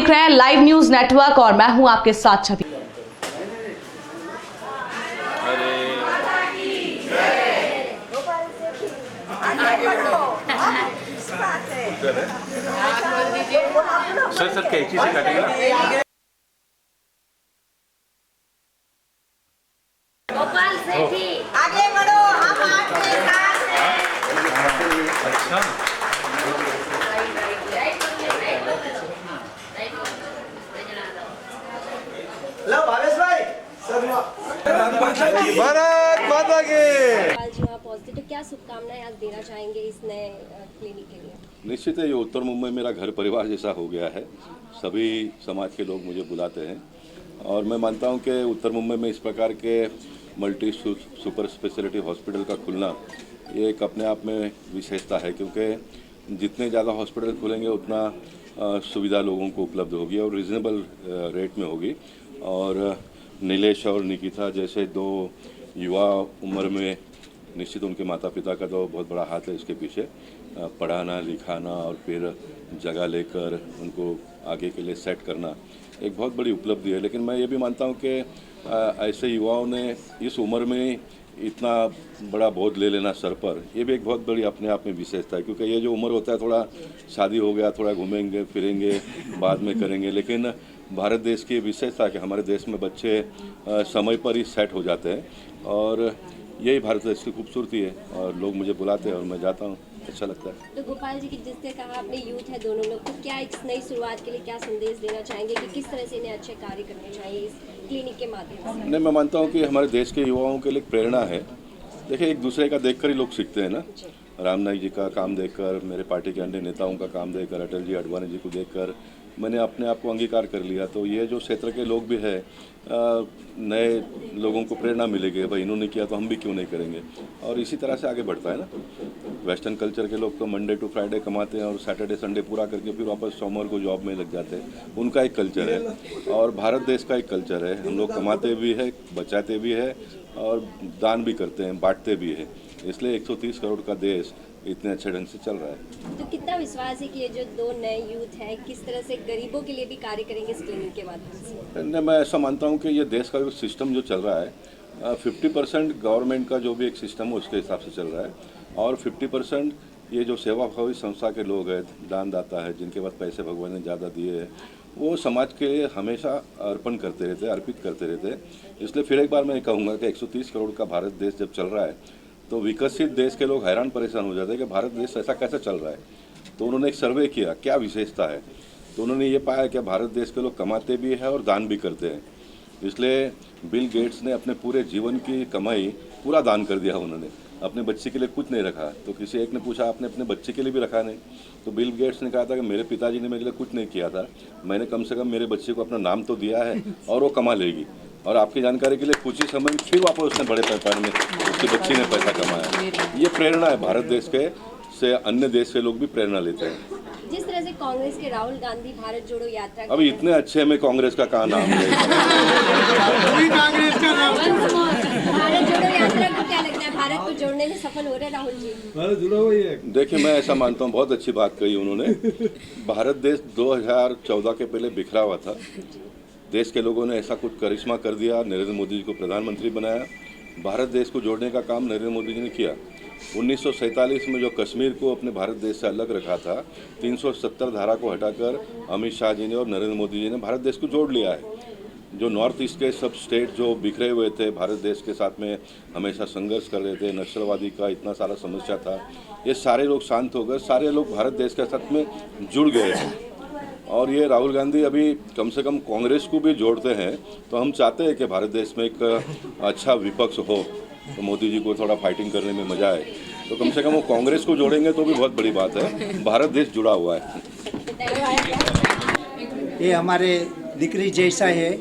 देख रहे हैं लाइव न्यूज नेटवर्क और मैं हूं आपके साथ छवि। सर कैंची से काटेंगे। गोपाल सेठी आगे बढ़ो, हम आपके साथ हैं। अच्छा लो भावेश भाई भारत माता की। जी आप पॉजिटिव, तो क्या शुभकामनाएं आज देना चाहेंगे इस नए क्लिनिक के लिए? निश्चित है, ये उत्तर मुंबई मेरा घर परिवार जैसा हो गया है। सभी समाज के लोग मुझे बुलाते हैं और मैं मानता हूं कि उत्तर मुंबई में इस प्रकार के मल्टी सुपर स्पेशलिटी हॉस्पिटल का खुलना ये एक अपने आप में विशेषता है, क्योंकि जितने ज़्यादा हॉस्पिटल खुलेंगे उतना सुविधा लोगों को उपलब्ध होगी और रिजनेबल रेट में होगी। और नीलेश और निकिता जैसे दो युवा उम्र में निश्चित उनके माता पिता का तो बहुत बड़ा हाथ है इसके पीछे, पढ़ाना लिखाना और फिर जगह लेकर उनको आगे के लिए सेट करना एक बहुत बड़ी उपलब्धि है। लेकिन मैं ये भी मानता हूँ कि ऐसे युवाओं ने इस उम्र में इतना बड़ा बोझ ले लेना सर पर, ये भी एक बहुत बड़ी अपने आप में विशेषता है, क्योंकि ये जो उम्र होता है थोड़ा शादी हो गया, थोड़ा घूमेंगे फिरेंगे बाद में करेंगे, लेकिन भारत देश की विशेषता है कि हमारे देश में बच्चे समय पर ही सेट हो जाते हैं और यही भारत देश की खूबसूरती है। और लोग मुझे बुलाते हैं और मैं जाता हूँ, अच्छा लगता है। तो गोपाल जी की जिसने कहा आपने यूथ है दोनों लोग, तो क्या एक नई शुरुआत के लिए क्या संदेश देना चाहेंगे कि किस तरह से इन्हें अच्छे कार्य करने चाहिए इस क्लिनिक के माध्यम से? नहीं, मैं मानता हूँ कि हमारे देश के युवाओं के लिए प्रेरणा है। देखिए, एक दूसरे का देखकर ही लोग सीखते हैं ना। रामनाथ जी का काम देखकर, मेरे पार्टी के अन्य नेताओं का काम देखकर, अटल जी अडवाणी जी को देखकर मैंने अपने आप को अंगीकार कर लिया। तो ये जो क्षेत्र के लोग भी हैं, नए लोगों को प्रेरणा मिलेगी, भाई इन्होंने किया तो हम भी क्यों नहीं करेंगे, और इसी तरह से आगे बढ़ता है ना। वेस्टर्न कल्चर के लोग तो मंडे टू फ्राइडे कमाते हैं और सैटरडे संडे पूरा करके फिर वापस सोमवार को जॉब में लग जाते हैं। उनका एक कल्चर है और भारत देश का एक कल्चर है। हम लोग कमाते भी है, बचाते भी है और दान भी करते हैं, बांटते भी है। इसलिए 130 करोड़ का देश इतने अच्छे ढंग से चल रहा है। तो कितना विश्वास है कि ये जो दो नए यूथ है किस तरह से गरीबों के लिए भी कार्य करेंगे इस क्लिनिक के माध्यम से? नहीं, मैं ऐसा मानता हूँ कि ये देश का जो सिस्टम जो चल रहा है, 50% गवर्नमेंट का जो भी एक सिस्टम है उसके हिसाब से चल रहा है और 50% ये जो सेवाभावी संस्था के लोग हैं, दानदाता है, जिनके पास पैसे भगवान ने ज़्यादा दिए हैं, वो समाज के लिए हमेशा अर्पण करते रहते हैं, अर्पित करते रहते हैं। इसलिए फिर एक बार मैं कहूँगा कि 130 करोड़ का भारत देश जब चल रहा है तो विकसित देश के लोग हैरान परेशान हो जाते हैं कि भारत देश ऐसा कैसे चल रहा है। तो उन्होंने एक सर्वे किया, क्या विशेषता है, तो उन्होंने ये पाया कि भारत देश के लोग कमाते भी हैं और दान भी करते हैं। इसलिए बिल गेट्स ने अपने पूरे जीवन की कमाई पूरा दान कर दिया। उन्होंने अपने बच्चे के लिए कुछ नहीं रखा। तो किसी एक ने पूछा आपने अपने बच्चे के लिए भी रखा नहीं, तो बिल गेट्स ने कहा था कि मेरे पिताजी ने मेरे लिए कुछ नहीं किया था, मैंने कम से कम मेरे बच्चे को अपना नाम तो दिया है और वो कमा लेगी। और आपकी जानकारी के लिए कुछ ही समय में फिर वापस उसने बड़े पैमाने में उसके बच्चे ने पैसा कमाया। ये प्रेरणा है भारत देश के से अन्य देश के लोग भी प्रेरणा लेते हैं। जिस तरह से कांग्रेस के राहुल गांधी भारत जोड़ो यात्रा अब इतने अच्छे में कांग्रेस का कहाँ नाम है? भारत जोड़ो यात्रा को क्या लगता है, भारत को जोड़ने में सफल हो रहे राहुल जी? देखिए, मैं ऐसा मानता हूँ, बहुत अच्छी बात कही उन्होंने। भारत देश 2014 के पहले बिखरा हुआ था। देश के लोगों ने ऐसा कुछ करिश्मा कर दिया, नरेंद्र मोदी जी को प्रधानमंत्री बनाया, भारत देश को जोड़ने का काम नरेंद्र मोदी जी ने किया। 1947 में जो कश्मीर को अपने भारत देश से अलग रखा था, 370 धारा को हटाकर अमित शाह जी ने और नरेंद्र मोदी जी ने भारत देश को जोड़ लिया है। जो नॉर्थ ईस्ट के सब स्टेट जो बिखरे हुए थे, भारत देश के साथ में हमेशा संघर्ष कर रहे थे, नक्सलवादी का इतना सारा समस्या था, ये सारे लोग शांत हो गए, सारे लोग भारत देश के साथ में जुड़ गए थे। और ये राहुल गांधी अभी कम से कम कांग्रेस को भी जोड़ते हैं। तो हम चाहते हैं कि भारत देश में एक अच्छा विपक्ष हो, तो मोदी जी को थोड़ा फाइटिंग करने में मजा आए। तो कम से कम वो कांग्रेस को जोड़ेंगे तो भी बहुत बड़ी बात है। भारत देश जुड़ा हुआ है। ये हमारे दिक्री जैसा है।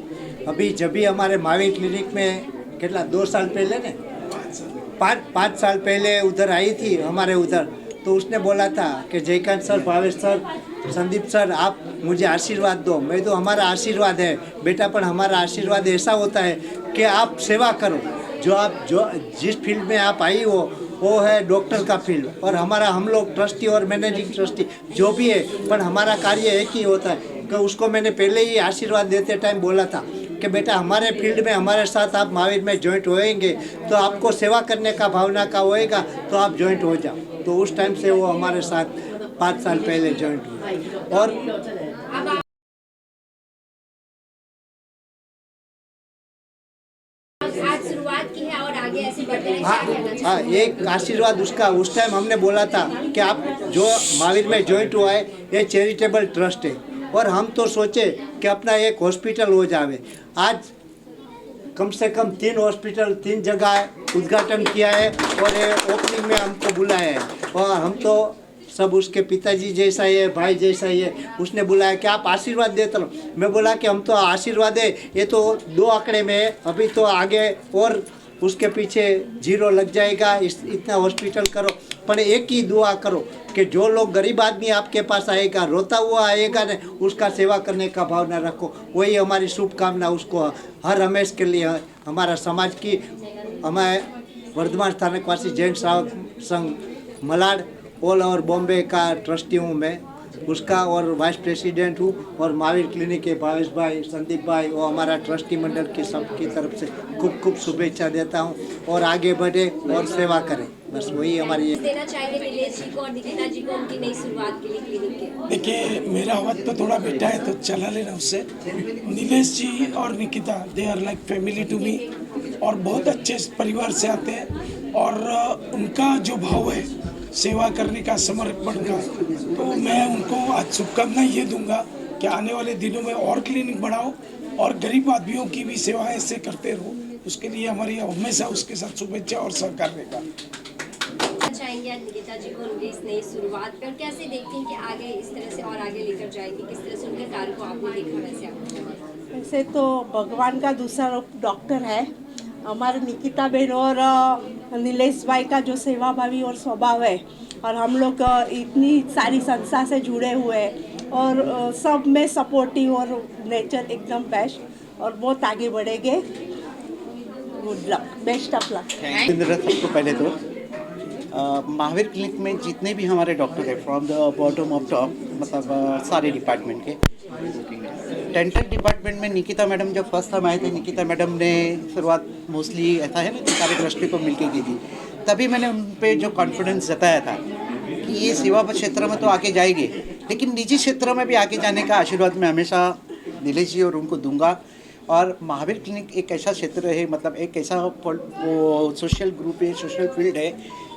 अभी जब भी हमारे महावीर क्लिनिक में कितना 2 साल पहले ने 5 साल पहले उधर आई थी हमारे उधर, तो उसने बोला था कि Jaikant sir, Bhavesh sir, Sandeep sir, आप मुझे आशीर्वाद दो। मैं तो हमारा आशीर्वाद है बेटा, पर हमारा आशीर्वाद ऐसा होता है कि आप सेवा करो। जो जिस फील्ड में आप आई हो वो है डॉक्टर का फील्ड, और हम लोग ट्रस्टी और मैनेजिंग ट्रस्टी जो भी है, पर हमारा कार्य एक ही होता है कि उसको मैंने पहले ही आशीर्वाद देते टाइम बोला था कि बेटा हमारे फील्ड में हमारे साथ आप महावीर में ज्वाइंट होएंगे तो आपको सेवा करने का भावना का होएगा तो आप ज्वाइंट हो जाओ। तो उस टाइम से वो हमारे साथ 5 साल पहले ज्वाइंट हुए। और आज शुरुआत की है और आगे ऐसे बढ़ते रहें, क्या कहना हाँ, चाहिए? एक आशीर्वाद उसका उस टाइम हमने बोला था कि आप जो महावीर में ज्वाइंट हुआ है ये चैरिटेबल ट्रस्ट है और हम तो सोचे कि अपना एक हॉस्पिटल हो जावे। आज कम से कम 3 हॉस्पिटल 3 जगह उद्घाटन किया है और ये ओपनिंग में हमको बुलाया है और हम तो सब उसके पिताजी जैसा ही है, भाई जैसा ही है। उसने बुलाया कि आप आशीर्वाद देते रहो। मैं बोला कि हम तो आशीर्वाद है ये तो 2 आंकड़े में है, अभी तो आगे और उसके पीछे 0 लग जाएगा। इतना हॉस्पिटल करो पर एक ही दुआ करो कि जो लोग गरीब आदमी आपके पास आएगा रोता हुआ आएगा ने उसका सेवा करने का भावना रखो। वही हमारी शुभकामना उसको हर हमेश के लिए हमारा समाज की। हमें वर्धमान स्थानकवासी जैन श्रावक संघ मलाड ऑल ओवर बॉम्बे का ट्रस्टी हूँ मैं उसका और वाइस प्रेसिडेंट हूँ और महावीर क्लिनिक के भावेश भाई संदीप भाई और हमारा ट्रस्टी मंडल की सबकी तरफ से खूब खूब शुभेच्छा देता हूँ और आगे बढ़े और सेवा करें। बस वही हमारी देना चाहेंगे नीलेश जी को और निकिता जी को उनकी नई शुरुआत के लिए क्लिनिक के? देखिए मेरा आवाज़ तो थोड़ा बेटा है तो चला लेना उससे। नीलेश जी और Nikita they are like family to me और बहुत अच्छे परिवार से आते हैं और उनका जो भाव है सेवा करने का समर्पण का तो मैं उनको आज शुभकामनाएं ये दूंगा कि आने वाले दिनों में और क्लिनिक बढ़ाओ और गरीब आदमियों की भी सेवा ऐसे करते रहो। उसके लिए हमारी हमेशा उसके साथ शुभेच्छा और सहकार रहेगा। चाहेंगे आज निकिता जी को उनकी इस नई शुरुआत पर कैसे देखती हैं कि आगे इस तरह से और आगे लेकर जाएंगी, किस तरह से उनके कार्य को आपने देखा? वैसे तो भगवान का दूसरा रूप डॉक्टर है। हमारे निकिता बहन और नीलेश भाई का जो सेवाभावी और स्वभाव है और हम लोग इतनी सारी संस्था से जुड़े हुए हैं और सब में सपोर्टिव और नेचर एकदम बेस्ट और बहुत आगे बढ़ेंगे। Good luck, best of luck. सबको पहले तो महावीर क्लिनिक में जितने भी हमारे डॉक्टर हैं from the bottom of top मतलब सारे डिपार्टमेंट के डेंटल डिपार्टमेंट में निकिता मैडम जब फर्स्ट टाइम आए थे निकिता मैडम ने शुरुआत मोस्टली ऐसा है ना कि सारे ट्रस्टी को मिलके की थी। तभी मैंने उन पर जो कॉन्फिडेंस जताया था कि ये सेवा क्षेत्र में तो आगे जाएगी लेकिन निजी क्षेत्र में भी आगे जाने का आशीर्वाद मैं हमेशा नीलेश जी और उनको दूंगा। और महावीर क्लिनिक एक ऐसा क्षेत्र है मतलब एक ऐसा वो सोशल ग्रुप है, सोशल फील्ड है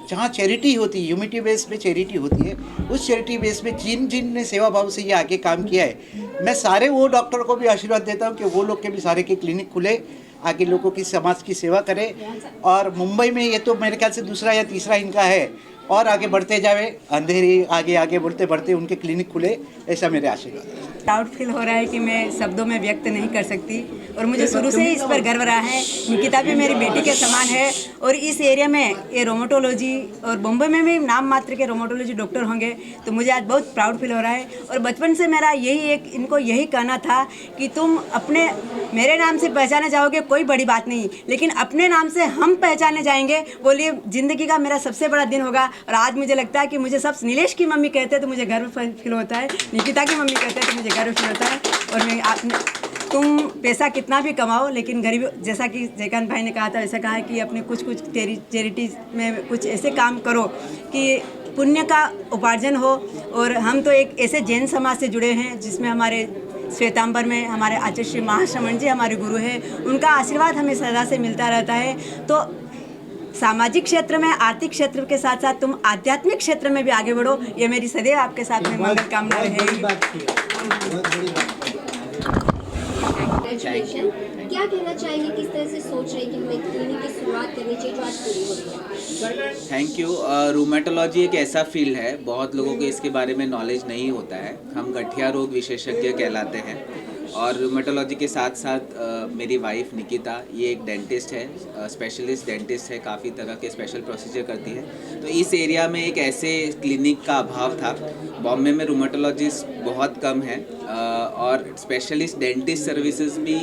जहाँ चैरिटी होती है, ह्यूमिटी बेस पे चैरिटी होती है। उस चैरिटी बेस में जिन ने सेवा भाव से ये आगे काम किया है मैं सारे वो डॉक्टर को भी आशीर्वाद देता हूँ कि वो लोग के भी सारे के क्लिनिक खुले, आगे लोगों की समाज की सेवा करें। और मुंबई में ये तो मेरे ख्याल से दूसरा या तीसरा इनका है और आगे बढ़ते जावे, अंधेरी आगे आगे बढ़ते बढ़ते उनके क्लिनिक खुले, ऐसा मेरे आशीर्वाद है। प्राउड फील हो रहा है कि मैं शब्दों में व्यक्त नहीं कर सकती और मुझे शुरू से ही इस पर गर्व रहा है। निकिता भी मेरी बेटी के समान है और इस एरिया में ये रोमेटोलॉजी और बॉम्बे में भी नाम मात्र के रोमेटोलॉजी डॉक्टर होंगे तो मुझे आज बहुत प्राउड फील हो रहा है। और बचपन से मेरा इनको यही कहना था कि तुम अपने मेरे नाम से पहचाने जाओगे कोई बड़ी बात नहीं लेकिन अपने नाम से हम पहचाने जाएंगे बोलिए ज़िंदगी का मेरा सबसे बड़ा दिन होगा। और आज मुझे लगता है कि मुझे सब नीलेश की मम्मी कहते हैं तो मुझे गर्व फील होता है, निकिता की मम्मी कहते हैं तो मुझे गर्व फील होता है। और मैं तुम पैसा कितना भी कमाओ लेकिन गरीब जैसा कि जयकांत भाई ने कहा था वैसा कहा है कि अपने कुछ चैरिटीज़ में कुछ ऐसे काम करो कि पुण्य का उपार्जन हो। और हम तो एक ऐसे जैन समाज से जुड़े हैं जिसमें हमारे श्वेतांबर में हमारे आचार्य श्री महाश्रमण जी हमारे गुरु हैं, उनका आशीर्वाद हमें सदा से मिलता रहता है। तो सामाजिक क्षेत्र में आर्थिक क्षेत्र के साथ साथ तुम आध्यात्मिक क्षेत्र में भी आगे बढ़ो, ये मेरी सदैव आपके साथ में मंगल कामना रहेगी। क्या कहना चाहेंगे, किस तरह से सोच रहे हैं कि हमें क्लिनिक की शुरुआत करनी चाहिए जो आज पूरी हो रही है? Thank you. रूमेटोलॉजी एक ऐसा फील्ड है बहुत लोगों को इसके बारे में नॉलेज नहीं होता है। हम गठिया रोग विशेषज्ञ कहलाते हैं और रूमेटोलॉजी के साथ साथ मेरी वाइफ निकिता ये एक डेंटिस्ट है, स्पेशलिस्ट डेंटिस्ट है, काफ़ी तरह के स्पेशल प्रोसीजर करती है। तो इस एरिया में एक ऐसे क्लिनिक का अभाव था। बॉम्बे में रूमेटोलॉजिस्ट बहुत कम है और स्पेशलिस्ट डेंटिस्ट सर्विसेज भी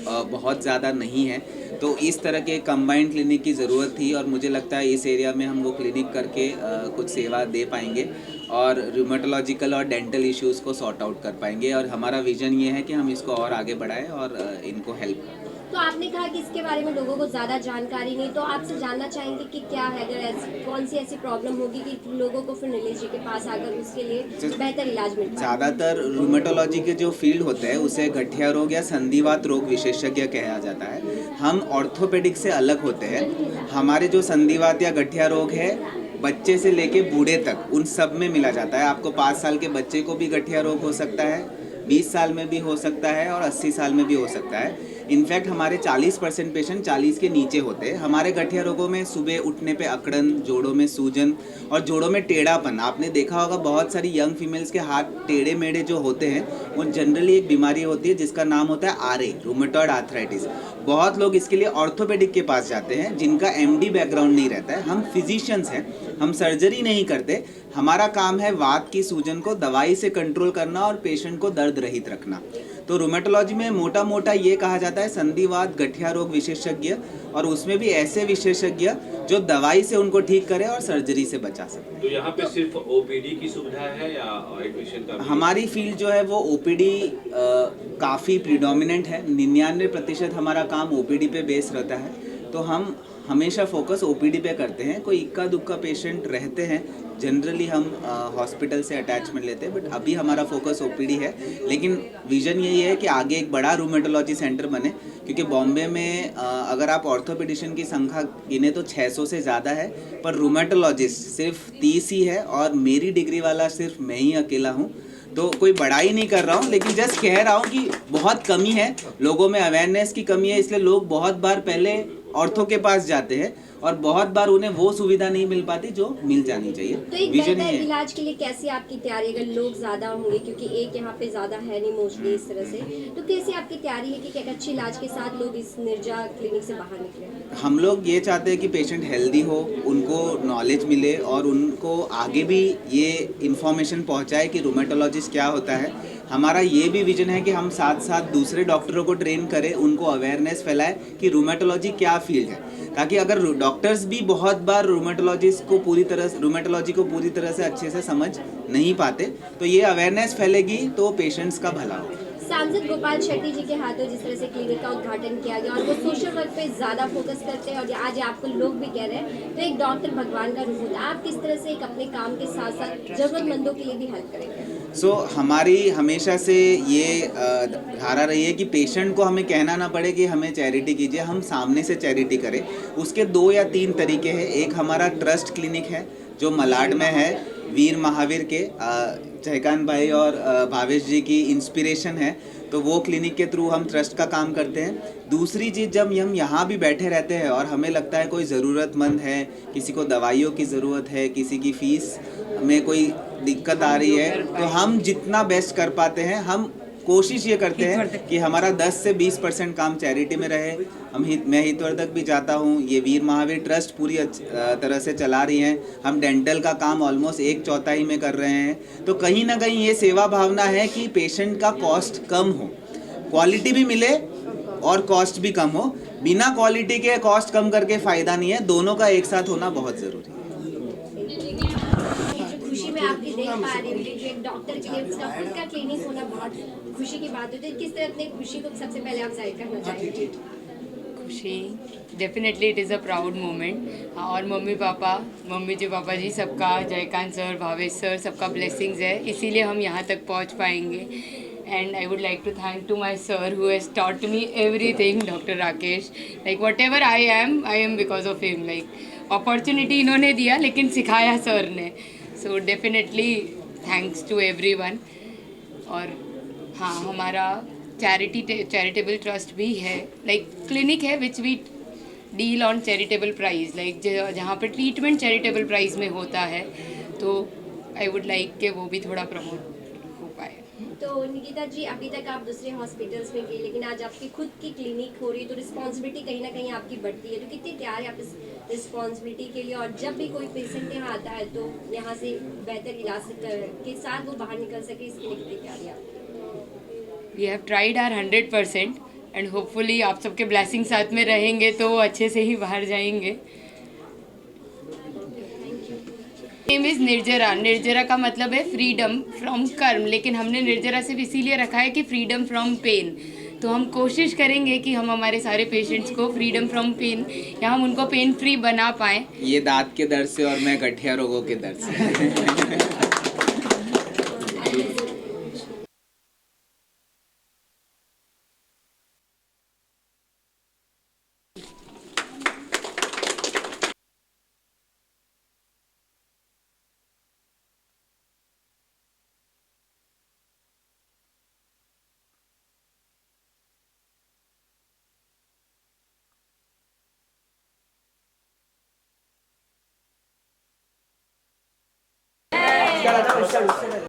बहुत ज़्यादा नहीं है। तो इस तरह के कंबाइंड क्लिनिक की ज़रूरत थी और मुझे लगता है इस एरिया में हम वो क्लिनिक करके कुछ सेवा दे पाएंगे और रूमेटोलॉजिकल और डेंटल इश्यूज़ को सॉर्ट आउट कर पाएंगे। और हमारा विज़न ये है कि हम इसको और आगे बढ़ाएं और इनको हेल्प करें। तो आपने कहा कि इसके बारे में लोगों को ज़्यादा जानकारी नहीं, तो आपसे जानना चाहेंगे कि क्या है, अगर कौन सी ऐसी प्रॉब्लम होगी कि लोगों को फिर नीलेश जी के पास आकर उसके लिए बेहतर इलाज मिल पाए? ज़्यादातर रूमेटोलॉजी के जो फील्ड होते हैं उसे गठिया रोग या संधिवात रोग विशेषज्ञ कहा जाता है। हम ऑर्थोपेडिक से अलग होते हैं। हमारे जो संधिवात या गठिया रोग है बच्चे से लेके बूढ़े तक उन सब में मिला जाता है। आपको 5 साल के बच्चे को भी गठिया रोग हो सकता है, 20 साल में भी हो सकता है और 80 साल में भी हो सकता है। इनफैक्ट हमारे 40% पेशेंट 40 के नीचे होते हैं। हमारे गठिया रोगों में सुबह उठने पे अकड़न, जोड़ों में सूजन और जोड़ों में टेढ़ापन। आपने देखा होगा बहुत सारी यंग फीमेल्स के हाथ टेढ़े मेढ़े जो होते हैं वो जनरली एक बीमारी होती है जिसका नाम होता है RA, रूमेटॉइड आर्थराइटिस। बहुत लोग इसके लिए ऑर्थोपेडिक के पास जाते हैं जिनका MD बैकग्राउंड नहीं रहता है। हम फिजिशियंस हैं, हम सर्जरी नहीं करते। हमारा काम है वात की सूजन को दवाई से कंट्रोल करना और पेशेंट को दर्द रहित रखना। तो रूमेटोलॉजी में मोटा मोटा ये कहा जाता है संधिवात गठिया रोग विशेषज्ञ, और उसमें भी ऐसे विशेषज्ञ जो दवाई से उनको ठीक करे और सर्जरी से बचा सके। तो यहाँ पे सिर्फ OPD की सुविधा है या एडमिशन का? हमारी फील्ड जो है वो OPD काफ़ी प्रीडोमिनेंट है। 99% हमारा काम OPD पे बेस रहता है। तो हम हमेशा फोकस OPD पे करते हैं। कोई इक्का दुक्का पेशेंट रहते हैं, जनरली हम हॉस्पिटल से अटैचमेंट लेते हैं, बट अभी हमारा फोकस OPD है। लेकिन विज़न यही है कि आगे एक बड़ा रूमेटोलॉजी सेंटर बने, क्योंकि बॉम्बे में अगर आप ऑर्थोपेडिशियन की संख्या गिने तो 600 से ज़्यादा है, पर रूमेटोलॉजिस्ट सिर्फ 30 ही है और मेरी डिग्री वाला सिर्फ मैं ही अकेला हूँ। तो कोई बड़ाई नहीं कर रहा हूँ, लेकिन जस्ट कह रहा हूँ कि बहुत कमी है, लोगों में अवेयरनेस की कमी है। इसलिए लोग बहुत बार पहले ऑर्थो के पास जाते हैं और बहुत बार उन्हें वो सुविधा नहीं मिल पाती जो मिल जानी चाहिए। तो एक बेहतर इलाज के लिए कैसी आपकी तैयारी, अगर लोग ज़्यादा होंगे, क्योंकि एक यहाँ पे ज़्यादा है नहीं मोस्टली इस तरह से, तो कैसी आपकी तैयारी है कि एक अच्छे इलाज के साथ लोग इस निर्जा क्लिनिक से बाहर निकले? हम लोग ये चाहते हैं कि पेशेंट हेल्दी हो, उनको नॉलेज मिले और उनको आगे भी ये इन्फॉर्मेशन पहुँचाए कि रूमेटोलॉजिस्ट क्या होता है। हमारा ये भी विजन है कि हम साथ साथ दूसरे डॉक्टरों को ट्रेन करें, उनको अवेयरनेस फैलाए कि रूमेटोलॉजी क्या फील्ड है, ताकि अगर डॉक्टर्स भी बहुत बार रूमेटोलॉजी को पूरी तरह से अच्छे से समझ नहीं पाते, तो ये अवेयरनेस फैलेगी तो पेशेंट्स का भला होगा। सांसद गोपाल शेट्टी जी के हाथों जिस तरह से क्लिनिक का उद्घाटन किया गया और वो सोशल वर्क पे ज़्यादा फोकस करते हैं और आज आपको लोग भी कह रहे हैं, तो एक डॉक्टर भगवान का रूप होता है। आप किस तरह से एक अपने काम के साथ साथ ज़रूरतमंदों के लिए भी हेल्प करेंगे? हमारी हमेशा से ये धारा रही है कि पेशेंट को हमें कहना ना पड़े कि हमें चैरिटी कीजिए, हम सामने से चैरिटी करें। उसके 2 या 3 तरीके हैं। एक हमारा ट्रस्ट क्लिनिक है जो मलाड में है, वीर महावीर के जयकांत भाई और भावेश जी की इंस्पिरेशन है, तो वो क्लिनिक के थ्रू हम ट्रस्ट का काम करते हैं। दूसरी चीज़, जब हम यहाँ भी बैठे रहते हैं और हमें लगता है कोई ज़रूरतमंद है, किसी को दवाइयों की ज़रूरत है, किसी की फ़ीस में कोई दिक्कत आ रही है, तो हम जितना बेस्ट कर पाते हैं, हम कोशिश ये करते हैं कि हमारा 10 से 20% काम चैरिटी में रहे। मैं हितवर्धक भी जाता हूँ, ये वीर महावीर ट्रस्ट पूरी तरह से चला रही हैं। हम डेंटल का काम ऑलमोस्ट 1/4 में कर रहे हैं। तो कहीं ना कहीं ये सेवा भावना है कि पेशेंट का कॉस्ट कम हो, क्वालिटी भी मिले और कॉस्ट भी कम हो। बिना क्वालिटी के कॉस्ट कम करके फ़ायदा नहीं है, दोनों का एक साथ होना बहुत ज़रूरी है। खुशी में आपकी देख पा रही हूँ कि एक डॉक्टर के लिए उसका खुद का क्लिनिक होना बहुत खुशी की बात होती है। किस तरह अपनी खुशी को सबसे पहले आप जाहिर करना चाहेंगे? खुशी definitely it is a proud moment. और मम्मी पापा जी सबका, जयकांत सर, भावेश सर, सबका ब्लेसिंग्स है, इसीलिए हम यहाँ तक पहुँच पाएंगे। And I would like to thank to my sir who has taught me everything, Dr. Rakesh. Like whatever I am because of him. Like opportunity इन्होंने दिया लेकिन सिखाया सर ने. So definitely thanks to everyone. और हाँ, हमारा charitable trust भी है, लाइक क्लिनिक है which we deal on charitable price, like जहाँ पर ट्रीटमेंट चैरिटेबल प्राइस में होता है, तो आई वुड लाइक कि वो भी थोड़ा प्रमोट हो पाए। तो निकिता जी, अभी तक आप दूसरे हॉस्पिटल्स में गए, लेकिन आज आपकी खुद की क्लिनिक हो रही है, तो रिस्पॉन्सिबिलिटी कहीं ना कहीं आपकी बढ़ती है। तो कितनी तैयार है आप इस रिस्पॉन्सिबिलिटी के लिए, और जब भी कोई पेशेंट यहाँ आता है तो यहाँ से बेहतर इलाज के साथ वो बाहर निकल सके, इसके लिए कितनी तैयारी है? We have tried our 100%, and hopefully आप सबके ब्लेसिंग साथ में रहेंगे तो अच्छे से ही बाहर जाएंगे। नेम इज़ निर्जरा। निर्जरा का मतलब है फ्रीडम फ्रॉम कर्म, लेकिन हमने निर्जरा सिर्फ इसीलिए रखा है कि फ्रीडम फ्रॉम पेन। तो हम कोशिश करेंगे कि हम हमारे सारे पेशेंट्स को फ्रीडम फ्रॉम पेन या हम उनको पेन फ्री बना पाएँ। ये दांत के दर्द से और मैं गठिया रोगों के दर्द से।